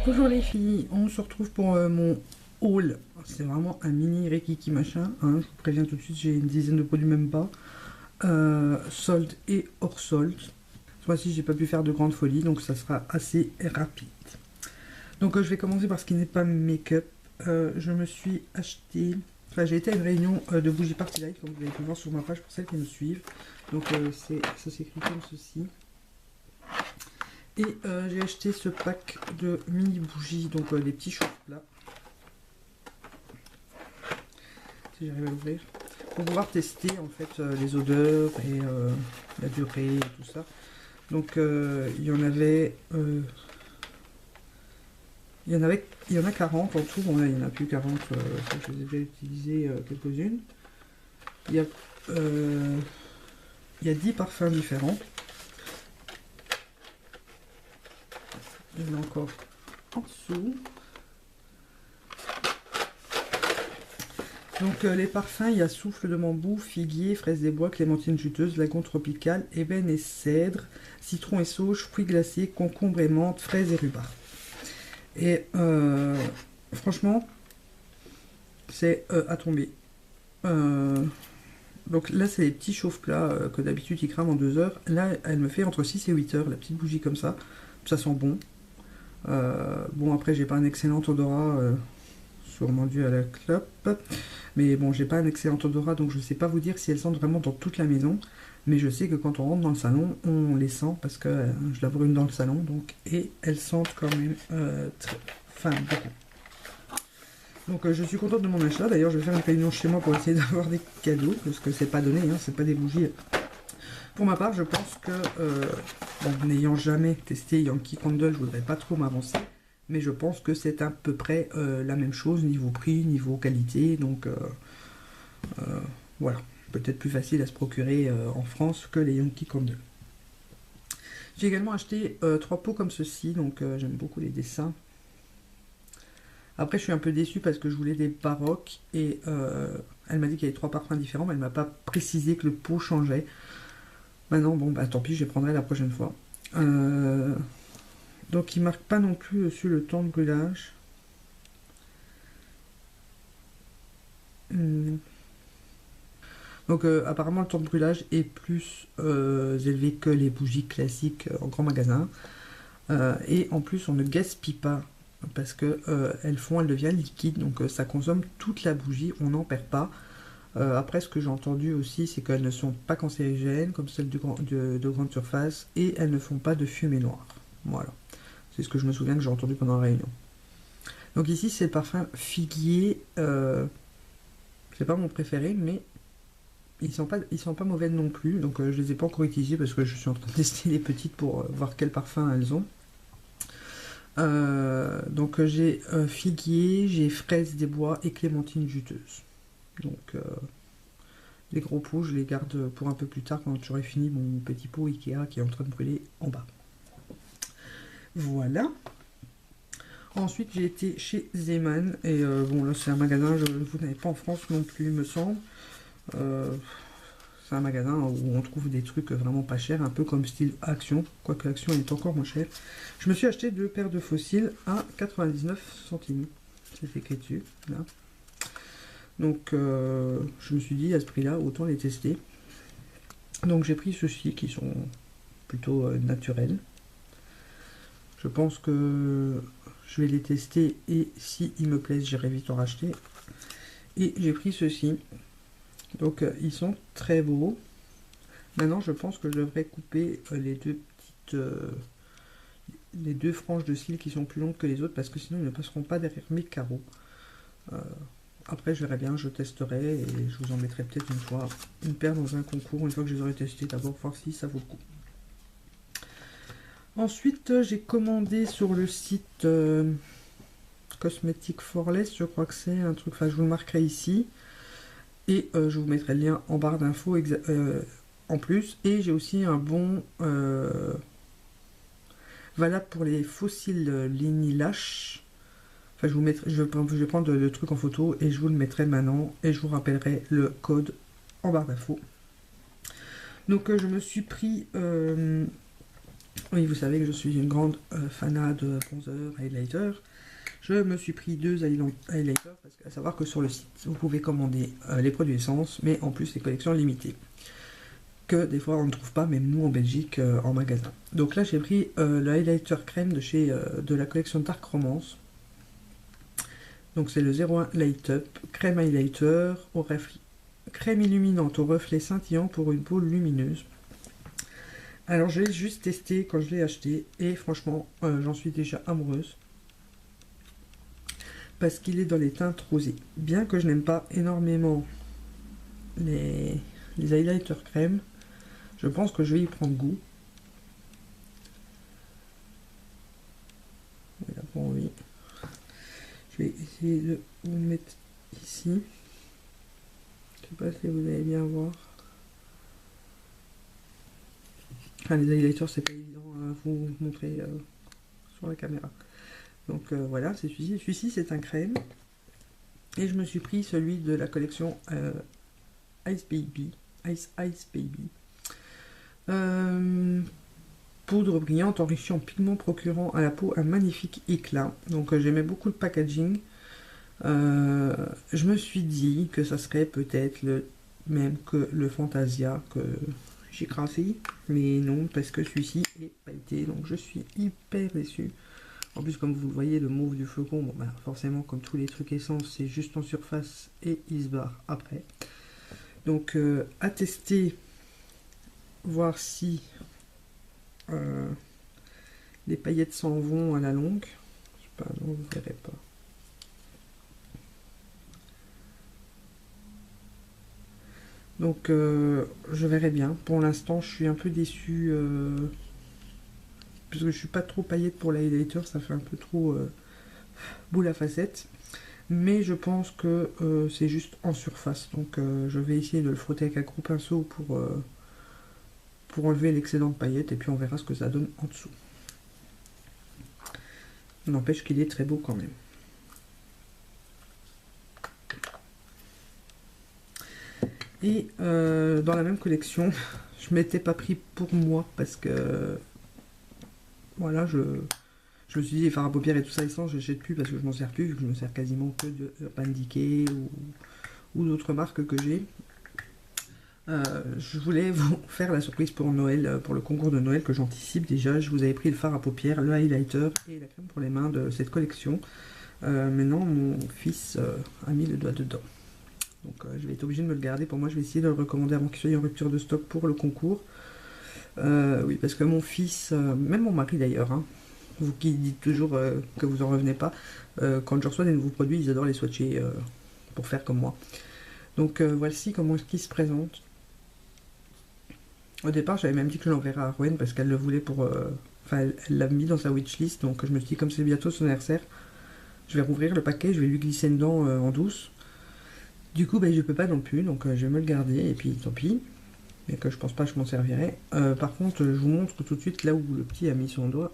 Bonjour les filles, on se retrouve pour mon haul. C'est vraiment un mini Rikiki machin, hein. Je vous préviens tout de suite, j'ai une dizaine de produits, même pas. Solde et hors solde. Ce mois-ci, j'ai pas pu faire de grandes folies, donc ça sera assez rapide. Donc je vais commencer par ce qui n'est pas make-up. Je me suis acheté... Enfin, j'ai été à une réunion de bougies Party Light, comme vous avez pu voir sur ma page pour celles qui me suivent. Donc ça s'écrit comme ceci. Et j'ai acheté ce pack de mini bougies, donc des petits chauffe-plats. Si j'arrive à l'ouvrir. Pour pouvoir tester en fait les odeurs et la durée et tout ça. Donc il y en avait... il y en a 40 en tout. Bon là il n'y en a plus 40, je les ai déjà utilisées quelques-unes. Il y a 10 parfums différents. Il y en a encore en dessous. Donc les parfums, il y a souffle de bambou, figuier, fraise des bois, clémentine juteuse, lagon tropical, ébène et cèdre, citron et sauge, fruits glacés, concombre et menthe, fraises et rhubarbe. Et franchement, c'est à tomber. Donc là, c'est les petits chauffe-plats que d'habitude ils crament en 2 heures. Là, elle me fait entre 6 et 8 heures, la petite bougie comme ça. Ça sent bon. Bon, après, j'ai pas un excellent odorat, sûrement dû à la clope. Mais bon, j'ai pas un excellent odorat, donc je sais pas vous dire si elles sentent vraiment dans toute la maison. Mais je sais que quand on rentre dans le salon, on les sent parce que je la brûle dans le salon. Donc, et elles sentent quand même beaucoup. Donc je suis contente de mon achat. D'ailleurs, je vais faire une réunion chez moi pour essayer d'avoir des cadeaux. Parce que c'est pas donné, hein, c'est pas des bougies. Pour ma part, je pense que, bon, n'ayant jamais testé Yankee Candle, je voudrais pas trop m'avancer. Mais je pense que c'est à peu près la même chose, niveau prix, niveau qualité. Donc voilà, peut-être plus facile à se procurer en France que les Yankee Candle. J'ai également acheté 3 pots comme ceci, donc j'aime beaucoup les dessins. Après, je suis un peu déçue parce que je voulais des baroques et elle m'a dit qu'il y avait 3 parfums différents, mais elle m'a pas précisé que le pot changeait. Maintenant, bon, bah tant pis, je les prendrai la prochaine fois. Donc, il marque pas non plus sur le temps de brûlage. Donc, apparemment, le temps de brûlage est plus élevé que les bougies classiques en grand magasin. Et en plus, on ne gaspille pas parce que elles deviennent liquides, donc ça consomme toute la bougie, on n'en perd pas. Après, ce que j'ai entendu aussi, c'est qu'elles ne sont pas cancérigènes comme celles de grande surface et elles ne font pas de fumée noire. Voilà, c'est ce que je me souviens que j'ai entendu pendant la réunion. Donc ici, c'est le parfum figuier. C'est pas mon préféré, mais ils sont pas mauvais non plus. Donc je les ai pas encore utilisés parce que je suis en train de tester les petites pour voir quel parfum elles ont. Donc j'ai figuier, j'ai fraise des bois et clémentine juteuse. Donc les gros pots, je les garde pour un peu plus tard quand j'aurai fini mon petit pot Ikea qui est en train de brûler en bas. Voilà. Ensuite, j'ai été chez Zeman. Et bon, là, c'est un magasin, vous n'avez pas en France non plus, me semble. C'est un magasin où on trouve des trucs vraiment pas chers, un peu comme style Action. Quoique Action est encore moins cher. Je me suis acheté 2 paires de fossiles à 99 centimes. C'est écrit dessus, là. Donc je me suis dit à ce prix là autant les tester. Donc j'ai pris ceux-ci qui sont plutôt naturels. Je pense que je vais les tester et si ils me plaisent j'irai vite en racheter. Et j'ai pris ceux-ci. Donc ils sont très beaux. Maintenant je pense que je devrais couper les deux franges de cils qui sont plus longues que les autres parce que sinon ils ne passeront pas derrière mes carreaux. Après, je verrai bien, je testerai et je vous en mettrai peut-être une fois une paire dans un concours, une fois que je les aurai testés, d'abord voir si ça vaut le coup. Ensuite, j'ai commandé sur le site Cosmetic Forless, je crois que c'est un truc, enfin je vous le marquerai ici. Et je vous mettrai le lien en barre d'infos en plus. Et j'ai aussi un bon valable pour les fossiles Lini Lash. Enfin, je vais prendre le truc en photo et je vous le mettrai maintenant et je vous rappellerai le code en barre d'infos. Donc je me suis pris Oui, vous savez que je suis une grande fanat de bronzer, highlighter. Je me suis pris 2 highlighters, parce qu'à savoir que sur le site, vous pouvez commander les produits essence, mais en plus les collections limitées. Que des fois on ne trouve pas, même nous en Belgique, en magasin. Donc là j'ai pris le highlighter crème de chez de la collection Dark Romance. Donc c'est le 01 Light Up, crème highlighter, crème illuminante au reflet scintillant pour une peau lumineuse. Alors je l'ai juste testé quand je l'ai acheté et franchement j'en suis déjà amoureuse. Parce qu'il est dans les teintes rosées. Bien que je n'aime pas énormément les highlighters crème, je pense que je vais y prendre goût. Il n'a pas envie. Je vais essayer de vous le mettre ici. Je sais pas si vous allez bien voir. Enfin, les highlighters, c'est pas évident à vous montrer sur la caméra. Donc voilà, c'est celui-ci. Celui-ci, c'est un crème. Et je me suis pris celui de la collection Ice Baby. Ice Baby. Poudre brillante enrichie en pigments procurant à la peau un magnifique éclat. Donc j'aimais beaucoup le packaging. Je me suis dit que ça serait peut-être le même que le Fantasia que j'ai crassé, mais non, parce que celui-ci est pailleté, donc je suis hyper déçue. En plus, comme vous le voyez, le mauve du flocon, bon, bah, forcément, comme tous les trucs essence, c'est juste en surface et il se barre après. Donc à tester, voir si les paillettes s'en vont à la longue. Je sais pas, non, vous verrez pas. Donc je verrai bien. Pour l'instant, je suis un peu déçu parce que je suis pas trop paillette pour l'highlighter, ça fait un peu trop boule à facettes. Mais je pense que c'est juste en surface. Donc je vais essayer de le frotter avec un gros pinceau pour enlever l'excédent de paillettes et puis on verra ce que ça donne en dessous. N'empêche qu'il est très beau quand même. Et dans la même collection, je m'étais pas pris pour moi parce que voilà, je me suis dit les fards à paupières et tout ça essence, je jette plus parce que je m'en sers plus, vu que je me sers quasiment que de Urban Decay ou d'autres marques que j'ai. Je voulais vous faire la surprise pour Noël, pour le concours de Noël que j'anticipe déjà. Je vous avais pris le fard à paupières, le highlighter et la crème pour les mains de cette collection. Maintenant, mon fils a mis le doigt dedans. Donc je vais être obligé de me le garder. Pour moi, je vais essayer de le recommander avant qu'il soit en rupture de stock pour le concours. Oui, parce que mon fils, même mon mari d'ailleurs, hein, vous qui dites toujours que vous en revenez pas, quand je reçois des nouveaux produits, ils adorent les swatcher pour faire comme moi. Donc voici comment il se présente. Au départ, j'avais même dit que je l'enverrais à Rouen parce qu'elle le voulait pour... Enfin, elle l'a mis dans sa wishlist, donc je me suis dit, comme c'est bientôt son anniversaire, je vais rouvrir le paquet, je vais lui glisser dedans en douce. Du coup, je peux pas non plus, donc je vais me le garder, et puis tant pis. Mais que je pense pas que je m'en servirai. Par contre, je vous montre tout de suite là où le petit a mis son doigt.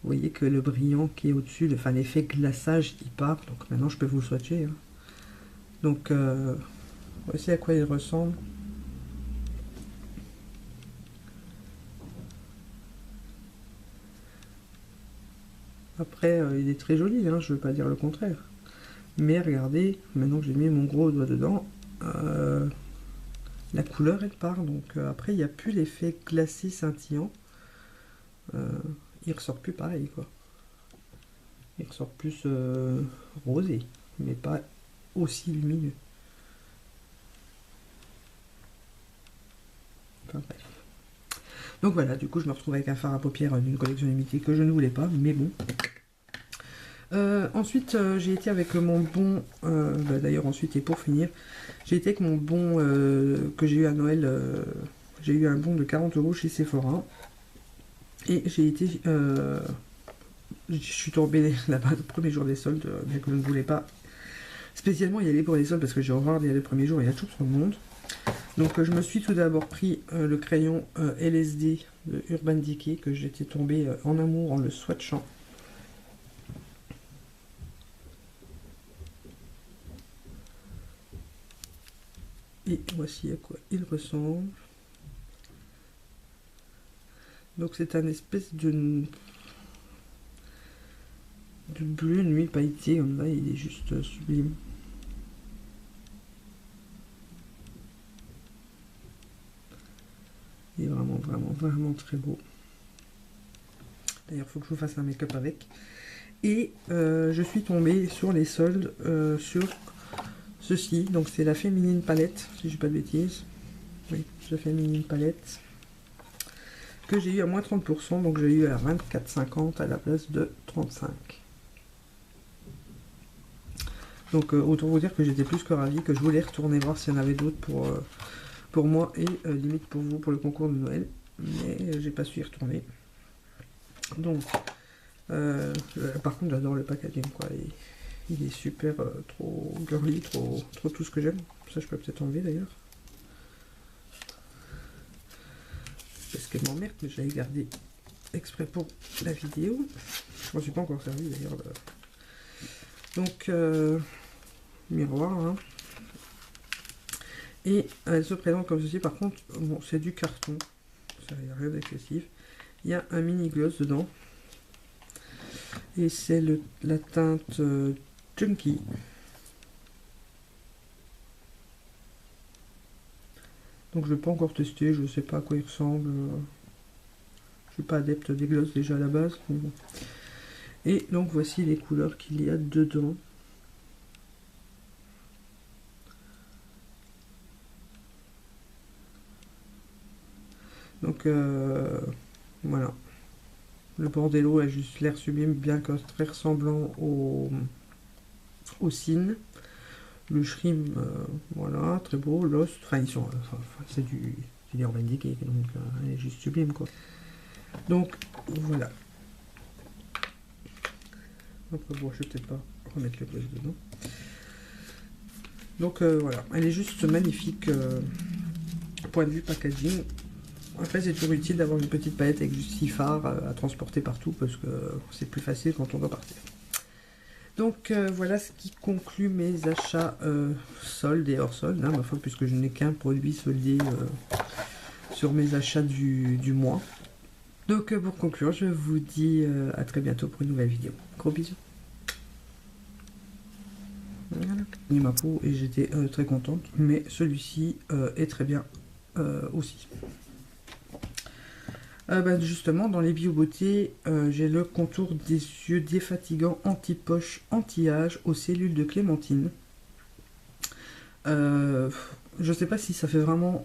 Vous voyez que le brillant qui est au-dessus, enfin l'effet glaçage, il part. Donc maintenant, je peux vous le swatcher. Hein. Donc, voici à quoi il ressemble. Après, il est très joli, hein, je veux pas dire le contraire. Mais regardez, maintenant que j'ai mis mon gros doigt dedans, la couleur elle part. Donc après, il n'y a plus l'effet glacé scintillant. Il ressort plus pareil, quoi. Il ressort plus rosé, mais pas aussi lumineux. Enfin bref. Donc voilà, du coup je me retrouve avec un fard à paupières d'une collection limitée que je ne voulais pas, mais bon. Ensuite j'ai été avec mon bon, d'ailleurs ensuite et pour finir, j'ai été avec mon bon que j'ai eu à Noël, j'ai eu un bon de 40 € chez Sephora. Et j'ai été, je suis tombée là-bas le premier jour des soldes, bien que je ne voulais pas spécialement y aller pour les soldes parce que j'ai horreur d'y aller le premier jour, il y a toujours trop de monde. Donc je me suis tout d'abord pris le crayon LSD de Urban Decay que j'étais tombée en amour en le swatchant. Et voici à quoi il ressemble. Donc c'est un espèce de bleu nuit pailleté, comme là, il est juste sublime. Il est vraiment très beau. D'ailleurs, il faut que je vous fasse un make-up avec. Et je suis tombée sur les soldes sur ceci. Donc c'est la Féminine Palette, si je dis pas de bêtises. Oui, la Féminine Palette. Que j'ai eu à moins 30%, donc j'ai eu à 24,50 à la place de 35. Donc autant vous dire que j'étais plus que ravie, que je voulais retourner voir s'il y en avait d'autres pour moi et limite pour vous pour le concours de Noël. Mais j'ai pas su y retourner. Donc, par contre j'adore le packaging quoi. Il est super trop girly, trop tout ce que j'aime. Ça je peux peut-être enlever d'ailleurs. Parce qu'elle m'emmerde, mais je l'avais gardé exprès pour la vidéo. Je m'en suis pas encore servi d'ailleurs. Donc, miroir. Hein. Et elle se présente comme ceci. Par contre, bon, c'est du carton. Ça n'a rien d'excessif. Il y a un mini gloss dedans. Et c'est la teinte Chunky. Donc je ne vais pas encore tester, je ne sais pas à quoi il ressemble. Je suis pas adepte des glosses déjà à la base. Bon. Et donc voici les couleurs qu'il y a dedans. Donc voilà. Le bordello a juste l'air sublime, bien que très ressemblant au cygne. Le shrimp, voilà, très beau. Lost, enfin ils sont, c'est du Urban Decay, donc elle est juste sublime quoi. Donc voilà. Après bon, je vais peut-être pas remettre le gloss dedans. Donc voilà, elle est juste magnifique. Point de vue packaging. Après c'est toujours utile d'avoir une petite palette avec juste 6 fards à transporter partout parce que c'est plus facile quand on doit partir. Donc voilà ce qui conclut mes achats soldes et hors soldes, hein, ma foi, puisque je n'ai qu'un produit soldé sur mes achats du mois. Donc pour conclure, je vous dis à très bientôt pour une nouvelle vidéo. Gros bisous. Voilà. J'ai ma peau et j'étais très contente, mais celui-ci est très bien aussi. Justement, dans les Bio-Beauté, j'ai le contour des yeux défatigant anti-poche, anti-âge aux cellules de clémentine. Je sais pas si ça fait vraiment